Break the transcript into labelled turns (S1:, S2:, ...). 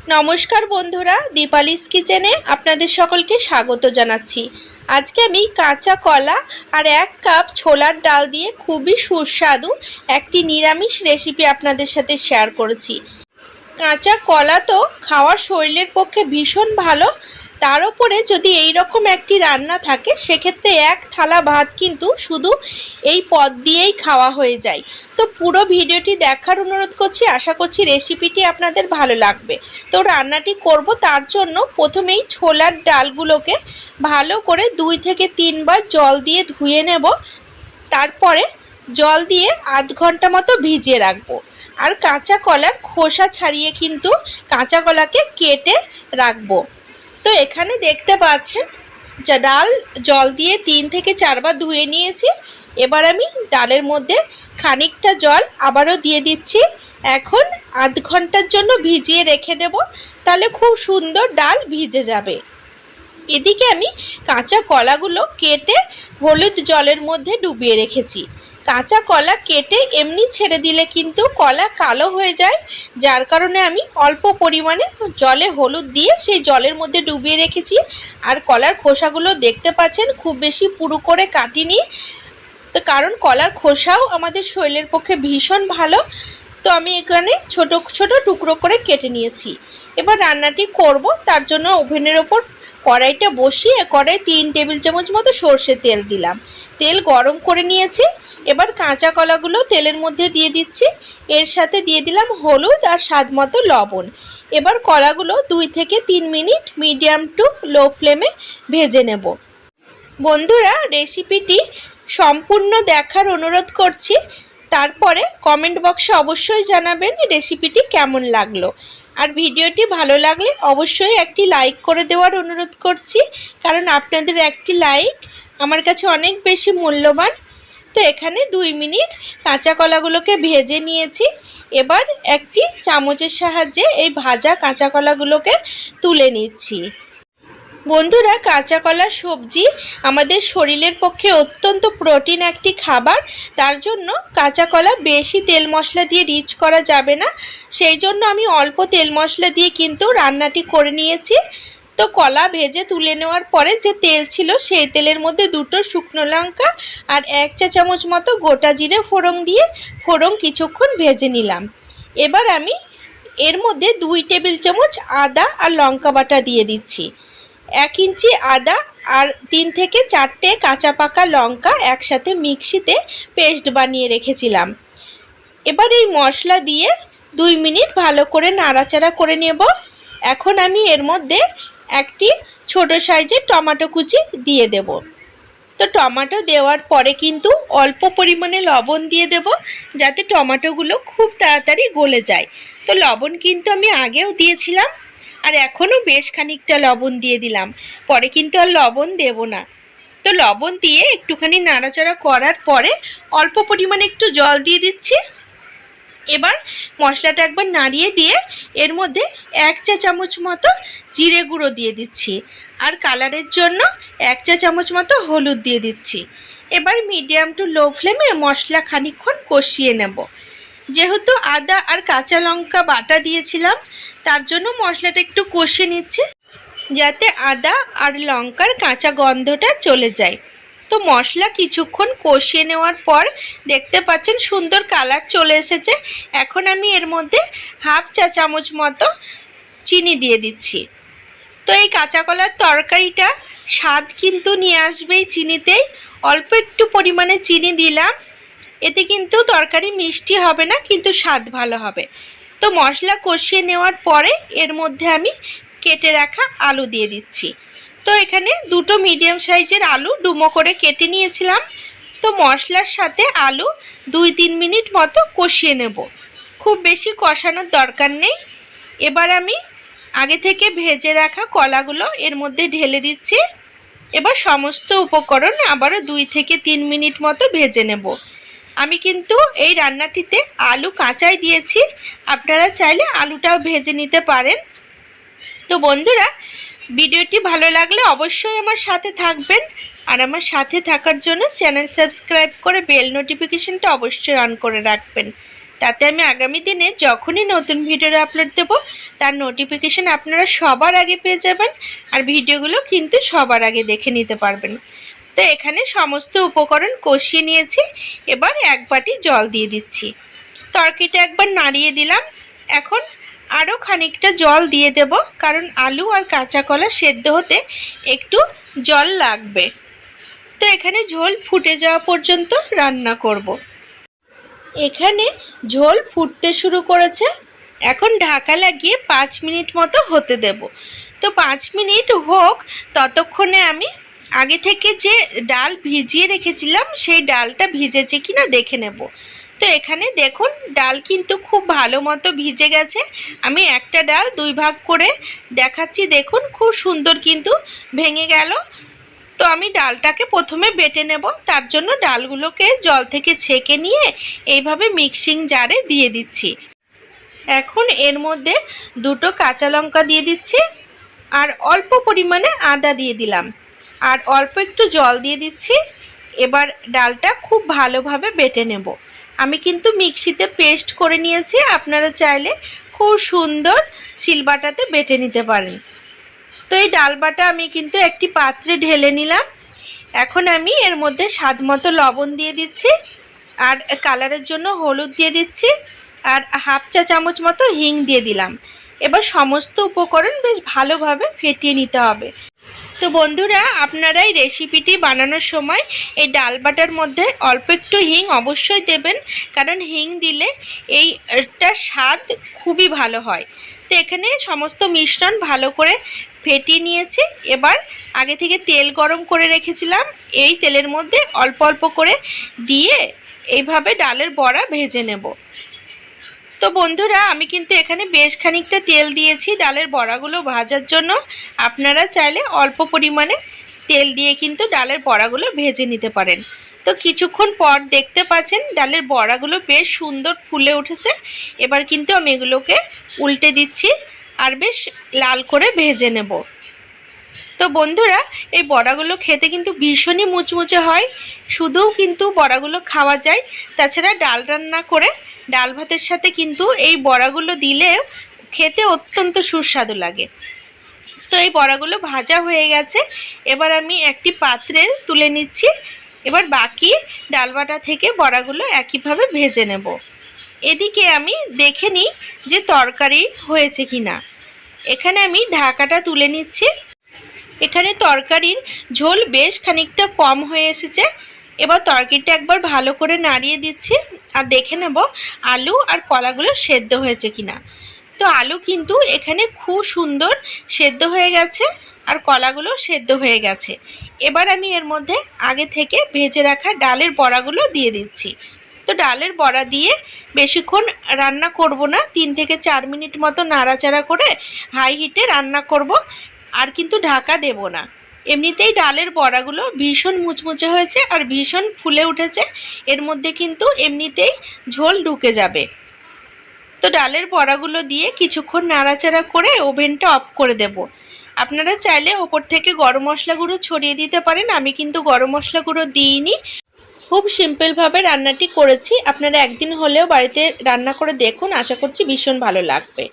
S1: নমস্কার বন্ধুরা, দীপালিস কিচেনে আপনাদের সকলকে স্বাগত জানাচ্ছি। আজকে আমি কাঁচা কলা আর 1 কাপ ছোলার ডাল দিয়ে খুবই সুস্বাদু একটি নিরামিষ রেসিপি আপনাদের সাথে শেয়ার করেছি। কাঁচা কলা তো খাওয়া শরীরের পক্ষে ভীষণ ভালো, তার উপরে যদি এই রকম একটি রান্না থাকে সেক্ষেত্রে 1 থালা ভাত কিন্তু শুধু এই পদ দিয়েই খাওয়া হয়ে যায়। তো পুরো ভিডিওটি দেখার অনুরোধ করছি, আশা করছি রেসিপিটি আপনাদের ভালো লাগবে। তো রান্নাটি করব, তার জন্য প্রথমেই ছোলার ডালগুলোকে ভালো করে 2 থেকে 3 বার জল দিয়ে ধুয়ে নেব। তারপরে জল দিয়ে আধ ঘন্টা মতো ভিজিয়ে রাখবো। আর কাঁচা কলার খোসা ছাড়িয়ে কিন্তু কাঁচা কলাকে কেটে রাখবো। তো এখানে দেখতে পাচ্ছেন ডাল জল দিয়ে 3 থেকে 4 বার ধুয়ে নিয়েছি। এবার আমি ডালের মধ্যে খানিকটা জল আবারও দিয়ে দিচ্ছি। এখন আধ ঘন্টার জন্য ভিজিয়ে রেখে দেব, তাহলে খুব সুন্দর ডাল ভিজে যাবে। এদিকে আমি কাঁচা কলাগুলো কেটে হলুদ জলের মধ্যে ডুবিয়ে রেখেছি। কাঁচা কলা কেটে এমনি ছেড়ে দিলে কিন্তু কলা কালো হয়ে যায়, যার কারণে আমি অল্প পরিমাণে জলে হলুদ দিয়ে সেই জলের মধ্যে ডুবিয়ে রেখেছি। আর কলার খোসাগুলো দেখতে পাচ্ছেন খুব বেশি পুরু করে কাটিনি, তো কারণ কলার খোসাও আমাদের শরীরের পক্ষে ভীষণ ভালো। তো আমি এখানে ছোট ছোট টুকরো করে কেটে নিয়েছি। এবার রান্নাটি করব, তার জন্য ওভেনের ওপর কড়াইটা বসিয়ে কড়াই 3 টেবিল চামচ মতো সর্ষের তেল দিলাম। তেল গরম করে নিয়েছি। এবার কাঁচা কলাগুলো তেলের মধ্যে দিয়ে দিচ্ছি। এর সাথে দিয়ে দিলাম হলুদ আর স্বাদ মতো লবণ। এবার কলাগুলো 2 থেকে 3 মিনিট মিডিয়াম টু লো ফ্লেমে ভেজে নেব। বন্ধুরা, রেসিপিটি সম্পূর্ণ দেখার অনুরোধ করছি। তারপরে কমেন্ট বক্সে অবশ্যই জানাবেন রেসিপিটি কেমন লাগলো। আর ভিডিওটি ভালো লাগলে অবশ্যই একটি লাইক করে দেওয়ার অনুরোধ করছি, কারণ আপনাদের একটি লাইক আমার কাছে অনেক বেশি মূল্যবান। তো এখানে 2 মিনিট কাঁচা কলাগুলোকে ভেজে নিয়েছি। এবার একটি চামচের সাহায্যে এই ভাজা কাঁচা কলাগুলোকে তুলে নিচ্ছি। বন্ধুরা, কাঁচা কলা সবজি আমাদের শরীরের পক্ষে অত্যন্ত প্রোটিন একটি খাবার। তার জন্য কাঁচা কলা বেশি তেল মশলা দিয়ে রিচ করা যাবে না, সেই জন্য আমি অল্প তেল মশলা দিয়ে কিন্তু রান্নাটি করে নিয়েছি। তো কলা ভেজে তুলে নেওয়ার পরে যে তেল ছিল সেই তেলের মধ্যে 2টো শুকনো লঙ্কা আর 1 চা চামচ মতো গোটা জিরে ফোড়ন দিয়ে কিছুক্ষণ ভেজে নিলাম। এবার আমি এর মধ্যে 2 টেবিল চামচ আদা আর লঙ্কা বাটা দিয়ে দিচ্ছি। 1 ইঞ্চি আদা আর 3 থেকে 4টে কাঁচা পাকা লঙ্কা একসাথে মিক্সিতে পেস্ট বানিয়ে রেখেছিলাম। এবার এই মশলা দিয়ে 2 মিনিট ভালো করে নাড়াচাড়া করে নেব। এখন আমি এর মধ্যে একটি ছোট সাইজের টমেটো কুচি দিয়ে দেব। তো টমেটো দেওয়ার পরে কিন্তু অল্প পরিমাণে লবণ দিয়ে দেব, যাতে টমেটোগুলো খুব তাড়াতাড়ি গলে যায়। তো লবণ কিন্তু আমি আগেও দিয়েছিলাম, আর এখনও বেশ খানিকটা লবণ দিয়ে দিলাম, পরে কিন্তু আর লবণ দেব না। তো লবণ দিয়ে একটুখানি নাড়াচাড়া করার পরে অল্প পরিমাণে একটু জল দিয়ে দিচ্ছি। এবার মশলাটা একবার নাড়িয়ে দিয়ে এর মধ্যে 1 চা চামচ মতো জিরে গুঁড়ো দিয়ে দিচ্ছি, আর কালারের জন্য 1 চা চামচ মতো হলুদ দিয়ে দিচ্ছি। এবার মিডিয়াম টু লো ফ্লেমে মশলা খানিকক্ষণ কষিয়ে নেব। যেহেতু আদা আর কাঁচা লঙ্কা বাটা দিয়েছিলাম, তার জন্য মশলাটা একটু কষিয়ে নিচ্ছে, যাতে আদা আর লঙ্কার কাঁচা গন্ধটা চলে যায়। তো মশলা কিছুক্ষণ কষিয়ে নেওয়ার পর দেখতে পাচ্ছেন সুন্দর কালার চলে এসেছে। এখন আমি এর মধ্যে 1/2 চা চামচ মতো চিনি দিয়ে দিচ্ছি। তো এই কাঁচা কলার তরকারিটা স্বাদ কিন্তু নিয়ে আসবেই চিনিতেই। অল্প একটু পরিমাণে চিনি দিলাম, এতে কিন্তু তরকারি মিষ্টি হবে না, কিন্তু স্বাদ ভালো হবে। তো মশলা কষিয়ে নেওয়ার পরে এর মধ্যে আমি কেটে রাখা আলু দিয়ে দিচ্ছি। তো এখানে 2টো মিডিয়াম সাইজের আলু ডুমো করে কেটে নিয়েছিলাম। তো মশলার সাথে আলু 2-3 মিনিট মতো কষিয়ে নেব, খুব বেশি কষানোর দরকার নেই। এবার আমি আগে থেকে ভেজে রাখা কলাগুলো এর মধ্যে ঢেলে দিচ্ছি। এবার সমস্ত উপকরণ আবারও 2 থেকে 3 মিনিট মতো ভেজে নেব। আমি কিন্তু এই রান্নাটিতে আলু কাঁচাই দিয়েছি, আপনারা চাইলে আলুটাও ভেজে নিতে পারেন। তো বন্ধুরা, ভিডিওটি ভালো লাগলে অবশ্যই আমার সাথে থাকবেন, আর আমার সাথে থাকার জন্য চ্যানেল সাবস্ক্রাইব করে বেল নোটিফিকেশনটা অবশ্যই অন করে রাখবেন, তাতে আমি আগামী দিনে যখনই নতুন ভিডিও আপলোড দেবো তার নোটিফিকেশান আপনারা সবার আগে পেয়ে যাবেন, আর ভিডিওগুলো কিন্তু সবার আগে দেখে নিতে পারবেন। তো এখানে সমস্ত উপকরণ কষিয়ে নিয়েছি, এবার 1 বাটি জল দিয়ে দিচ্ছি। তরকারিটা একবার নাড়িয়ে দিলাম। এখন আরও খানিকটা জল দিয়ে দেব, কারণ আলু আর কাঁচা কলা সেদ্ধ হতে একটু জল লাগবে। তো এখানে ঝোল ফুটে যাওয়া পর্যন্ত রান্না করব। এখানে ঝোল ফুটতে শুরু করেছে, এখন ঢাকা লাগিয়ে 5 মিনিট মতো হতে দেব। তো 5 মিনিট হোক, ততক্ষণে আমি আগে থেকে যে ডাল ভিজিয়ে রেখেছিলাম সেই ডালটা ভিজেছে কিনা দেখে নেব। তো এখানে দেখুন ডাল কিন্তু খুব ভালো মতো ভিজে গেছে। আমি একটা ডাল 2 ভাগ করে দেখাচ্ছি, দেখুন খুব সুন্দর কিন্তু ভেঙে গেল। তো আমি ডালটাকে প্রথমে বেটে নেব, তার জন্য ডালগুলোকে জল থেকে ছেঁকে নিয়ে এইভাবে মিক্সিং জারে দিয়ে দিচ্ছি। এখন এর মধ্যে 2টো কাঁচা লঙ্কা দিয়ে দিচ্ছি, আর অল্প পরিমাণে আদা দিয়ে দিলাম, আর অল্প একটু জল দিয়ে দিচ্ছি। এবার ডালটা খুব ভালোভাবে বেটে নেব। আমি কিন্তু মিক্সিতে পেস্ট করে নিয়েছি, আপনারা চাইলে খুব সুন্দর শিলবাটাতে বেটে নিতে পারেন। তো এই ডাল বাটা আমি কিন্তু একটি পাত্রে ঢেলে নিলাম। এখন আমি এর মধ্যে স্বাদ মতো লবণ দিয়ে দিচ্ছি, আর কালারের জন্য হলুদ দিয়ে দিচ্ছি, আর 1/2 চা চামচ মতো হিং দিয়ে দিলাম। এবার সমস্ত উপকরণ বেশ ভালোভাবে ফেটিয়ে নিতে হবে। তো বন্ধুরা, আপনারা এই রেসিপিটি বানানোর সময় এই ডাল বাটার মধ্যে অল্প একটু হিং অবশ্যই দেবেন, কারণ হিং দিলে এইটার স্বাদ খুবই ভালো হয়। তো এখানে সমস্ত মিশ্রণ ভালো করে ফেটিয়ে নিয়েছি। এবার আগে থেকে তেল গরম করে রেখেছিলাম, এই তেলের মধ্যে অল্প অল্প করে দিয়ে এইভাবে ডালের বড়া ভেজে নেব। তো বন্ধুরা, আমি কিন্তু এখানে বেশ খানিকটা তেল দিয়েছি ডালের বড়াগুলো ভাজার জন্য। আপনারা চাইলে অল্প পরিমাণে তেল দিয়ে কিন্তু ডালের বড়াগুলো ভেজে নিতে পারেন। তো কিছুক্ষণ পর দেখতে পাচ্ছেন ডালের বড়াগুলো বেশ সুন্দর ফুলে উঠেছে। এবার কিন্তু আমি এগুলোকে উল্টে দিচ্ছি আর বেশ লাল করে ভেজে নেব। তো বন্ধুরা, এই বড়াগুলো খেতে কিন্তু ভীষণই মুচমুচে হয়। শুধুও কিন্তু বড়াগুলো খাওয়া যায়, তাছাড়া ডাল রান্না করে ডাল ভাতের সাথে কিন্তু এই বড়াগুলো দিলে খেতে অত্যন্ত সুস্বাদু লাগে। তো এই বড়াগুলো ভাজা হয়ে গেছে, এবার আমি একটি পাত্রে তুলে নিচ্ছি। এবার বাকি ডালবাটা থেকে বড়াগুলো একইভাবে ভেজে নেব। এদিকে আমি দেখে নিই যে তরকারি হয়েছে কিনা। এখানে আমি ঢাকাটা তুলে নিচ্ছি। এখানে তরকারির ঝোল বেশ খানিকটা কম হয়ে এসেছে। এবার তরকারিটা একবার ভালো করে নাড়িয়ে দিচ্ছি আর দেখে নেব আলু আর কলাগুলো সেদ্ধ হয়েছে কিনা। তো আলু কিন্তু এখানে খুব সুন্দর সেদ্ধ হয়ে গেছে, আর কলাগুলো সেদ্ধ হয়ে গেছে। এবার আমি এর মধ্যে আগে থেকে ভেজে রাখা ডালের বড়াগুলো দিয়ে দিচ্ছি। তো ডালের বড়া দিয়ে বেশিক্ষণ রান্না করব না, 3 থেকে 4 মিনিট মতো নাড়াচাড়া করে হাই হিটে রান্না করব, আর কিন্তু ঢাকা দেব না। এমনিতেই ডালের বড়াগুলো ভীষণ মুচমুচে হয়েছে আর ভীষণ ফুলে উঠেছে, এর মধ্যে কিন্তু এমনিতেই ঝোল ঢুকে যাবে। তো ডালের বড়াগুলো দিয়ে কিছুক্ষণ নাড়াচাড়া করে ওভেনটা অফ করে দেব। আপনারা চাইলে ওপর থেকে গরম মশলা গুঁড়ো ছড়িয়ে দিতে পারেন, আমি কিন্তু গরম মশলা গুঁড়ো দিইনি। খুব সিম্পলভাবে রান্নাটি করেছি। আপনারা একদিন হলেও বাড়িতে রান্না করে দেখুন, আশা করছি ভীষণ ভালো লাগবে।